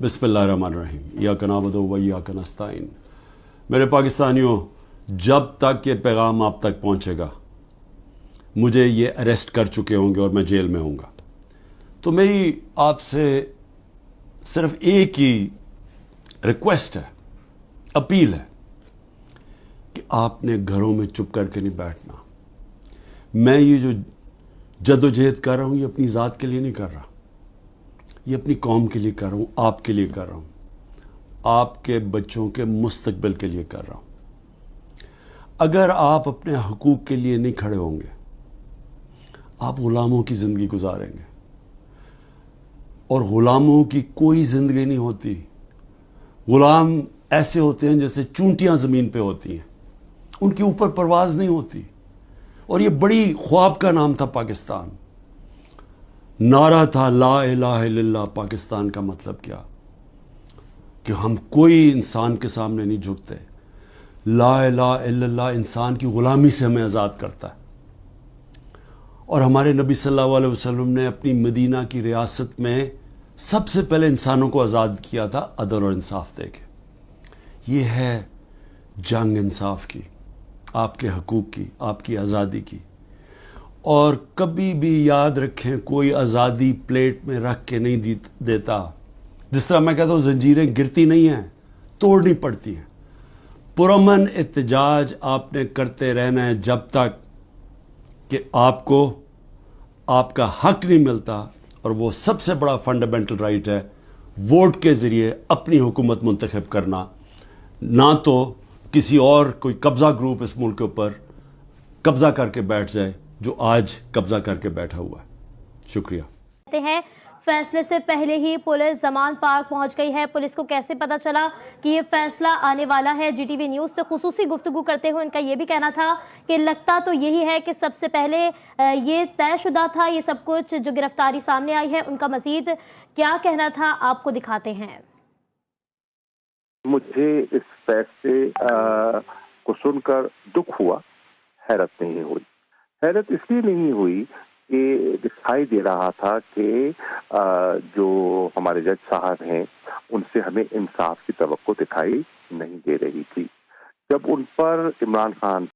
बिस्मिल्लाहिर्रहमानिर्रहीम इय्याका नअबुदु व इय्याका नस्तईन। मेरे पाकिस्तानियों, जब तक ये पैगाम आप तक पहुंचेगा मुझे ये अरेस्ट कर चुके होंगे और मैं जेल में होऊंगा। तो मेरी आपसे सिर्फ एक ही रिक्वेस्ट है, अपील है कि आपने घरों में चुप करके नहीं बैठना। मैं ये जो जद्दोजहद कर रहा हूँ ये अपनी ज़ात के लिए नहीं कर रहा, ये अपनी कौम के लिए कर रहा हूँ, आपके लिए कर रहा हूँ, आपके बच्चों के मुस्तकबिल के लिए कर रहा हूँ। अगर आप अपने हकूक़ के लिए नहीं खड़े होंगे आप ग़ुलामों की ज़िंदगी गुजारेंगे, और ग़ुलामों की कोई ज़िंदगी नहीं होती। ग़ुलाम ऐसे होते हैं जैसे चूंटियाँ ज़मीन पे होती हैं, उनके ऊपर परवाज़ नहीं होती। और ये बड़ी ख्वाब का नाम था पाकिस्तान, नारा था ला इलाहा इल्लल्लाह। पाकिस्तान का मतलब क्या कि हम कोई इंसान के सामने नहीं झुकते। ला इलाहा इल्लल्लाह इंसान की ग़ुलामी से हमें आज़ाद करता है। और हमारे नबी सल्लल्लाहु अलैहि वसल्लम ने अपनी मदीना की रियासत में सबसे पहले इंसानों को आज़ाद किया था अदल और इंसाफ दे के। ये है जंग इंसाफ की, आपके हकूक़ की, आपकी आज़ादी की। और कभी भी याद रखें, कोई आज़ादी प्लेट में रख के नहीं देता। जिस तरह मैं कहता हूँ जंजीरें गिरती नहीं हैं, तोड़नी पड़ती हैं। पुरअमन एहतजाज आपने करते रहना है जब तक कि आपको आपका हक नहीं मिलता। और वो सबसे बड़ा फंडामेंटल राइट है वोट के ज़रिए अपनी हुकूमत मुंतखब करना, ना तो किसी और कोई कब्ज़ा ग्रुप इस मुल्क के ऊपर कब्ज़ा करके बैठ जाए जो आज कब्ज़ा करके बैठा हुआ है। शुक्रिया। हैं फैसले से पहले ही पुलिस जमान पार्क पहुंच गई है। पुलिस को कैसे पता चला कि ये फैसला आने वाला है? जीटीवी न्यूज़ से खुसूसी गुफ्तगू करते हुए इनका ये भी कहना था कि लगता तो यही है कि सबसे पहले ये तयशुदा था ये सब कुछ, जो गिरफ्तारी सामने आई है। उनका मजीद क्या कहना था आपको दिखाते हैं। मुझे इस फैसले को सुनकर दुख हुआ, हैरत नहीं हुई। हैरत इसलिए नहीं हुई कि दिखाई दे रहा था कि जो हमारे जज साहब हैं उनसे हमें इंसाफ की तवक्को दिखाई नहीं दे रही थी। जब उन पर इमरान खान